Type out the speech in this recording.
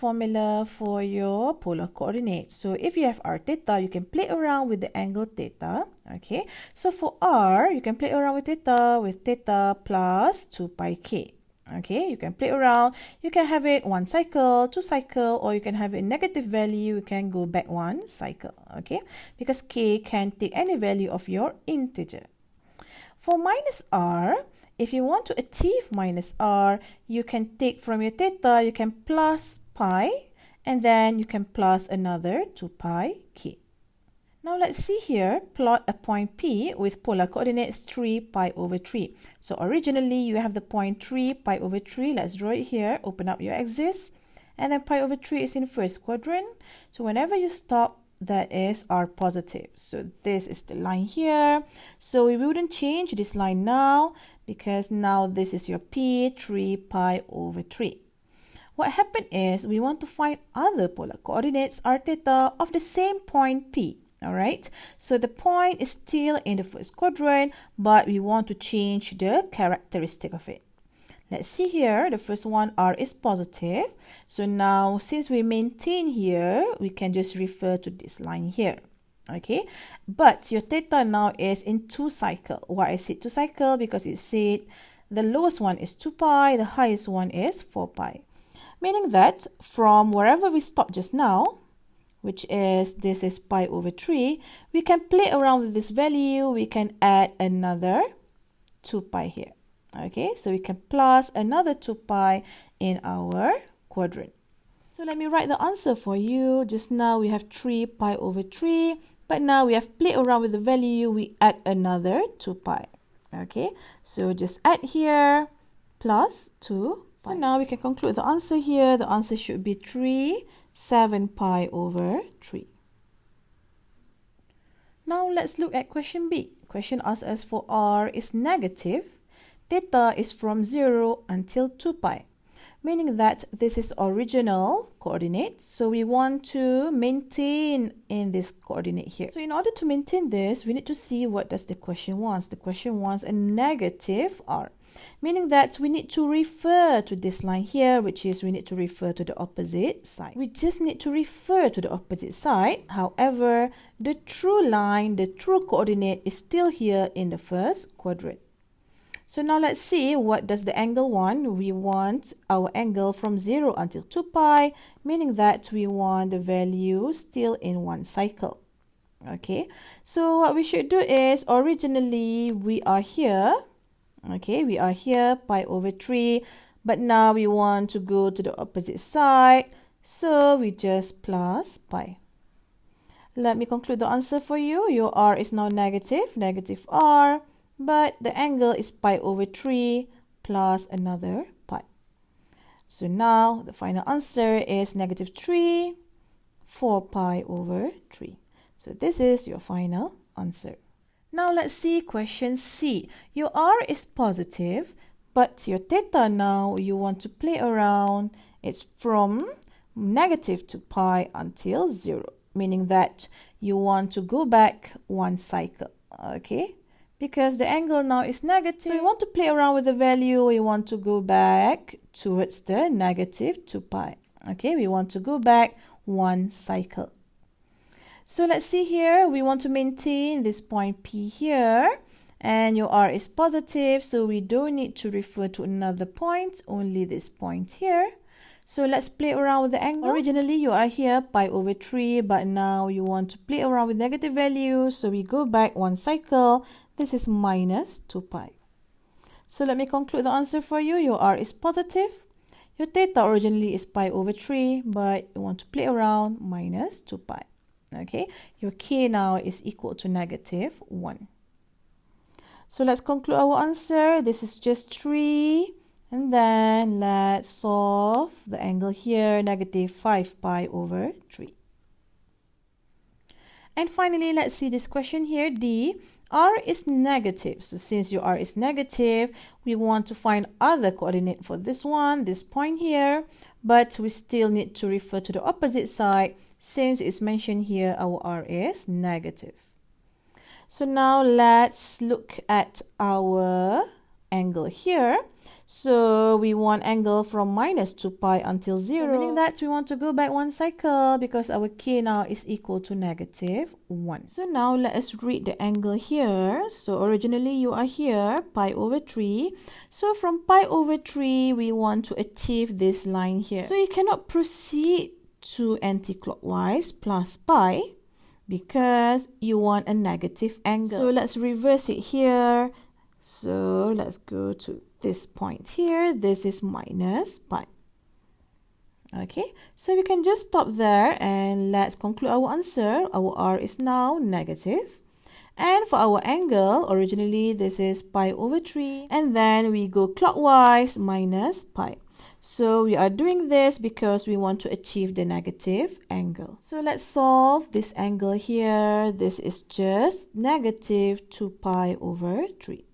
formula for your polar coordinates. So if you have r theta, you can play around with the angle theta. Okay, so for r, you can play around with theta plus 2 pi k. Okay, you can play around. You can have it 1 cycle, 2 cycle, or you can have a negative value. You can go back 1 cycle. Okay, because k can take any value of your integer. For minus r, if you want to achieve minus r, you can take from your theta, you can plus pi, and then you can plus another 2 pi k. Now let's see here, plot a point P with polar coordinates 3 pi over 3. So originally you have the point 3 pi over 3. Let's draw it here. Open up your axis. And then pi over 3 is in first quadrant. So whenever you stop, that is r positive. So this is the line here. So we wouldn't change this line now because now this is your P, 3 pi over 3. What happened is we want to find other polar coordinates r theta of the same point P. Alright, so the point is still in the first quadrant, but we want to change the characteristic of it. Let's see here, the first one, r is positive. So now, since we maintain here, we can just refer to this line here. Okay, but your theta now is in 2 cycle. Why I said 2 cycle? Because it said the lowest one is 2 pi, the highest one is 4 pi. Meaning that from wherever we stopped just now, which is this is pi over 3, we can play around with this value. We can add another 2 pi here. Okay, so we can plus another 2 pi in our quadrant. So let me write the answer for you. Just now we have 3 pi over 3, but now we have played around with the value. We add another 2 pi. Okay, so just add here plus 2 pi. So now we can conclude the answer here. The answer should be 7 pi over 3. Now let's look at question B. Question asks us for r is negative. Theta is from 0 until 2 pi, meaning that this is original coordinates. So we want to maintain in this coordinate here. So in order to maintain this, we need to see what does the question wants. The question wants a negative r. Meaning that we need to refer to this line here, which is we need to refer to the opposite side. We just need to refer to the opposite side. However, the true line, the true coordinate is still here in the first quadrant. So now let's see what does the angle want. We want our angle from 0 until 2 pi, meaning that we want the value still in 1 cycle. Okay, so what we should do is originally we are here. Okay, we are here, pi over 3, but now we want to go to the opposite side, so we just plus pi. Let me conclude the answer for you. Your r is now negative r, but the angle is pi over 3 plus another pi. So now the final answer is -3, 4 pi over 3. So this is your final answer. Now let's see question C. Your r is positive, but your theta now you want to play around. It's from negative to pi until 0, meaning that you want to go back 1 cycle. Okay, because the angle now is negative. So you want to play around with the value. We want to go back towards the -2 pi. Okay, we want to go back 1 cycle. So let's see here, we want to maintain this point P here, and your r is positive, so we don't need to refer to another point, only this point here. So let's play around with the angle. Originally, you are here, pi over 3, but now you want to play around with negative values, so we go back 1 cycle. This is -2 pi. So let me conclude the answer for you. Your r is positive. Your theta originally is pi over 3, but you want to play around -2 pi. Okay, your k now is equal to -1. So let's conclude our answer. This is just 3. And then let's solve the angle here, -5 pi over 3. And finally, let's see this question here, D. R is negative. So since your r is negative, we want to find other coordinate for this one, this point here. But we still need to refer to the opposite side. Since it's mentioned here, our r is negative. So now let's look at our angle here. So we want angle from minus 2 pi until 0, meaning that we want to go back one cycle because our k now is equal to negative 1. So now let us read the angle here. So originally you are here, pi over 3. So from pi over 3, we want to achieve this line here. So you cannot proceed to anti-clockwise plus pi because you want a negative angle. So let's reverse it here. So let's go to this point here. This is minus pi. Okay, so we can just stop there and let's conclude our answer. Our r is now negative. And for our angle, originally this is pi over 3. And then we go clockwise minus pi. So we are doing this because we want to achieve the negative angle. So let's solve this angle here. This is just negative 2 pi over 3.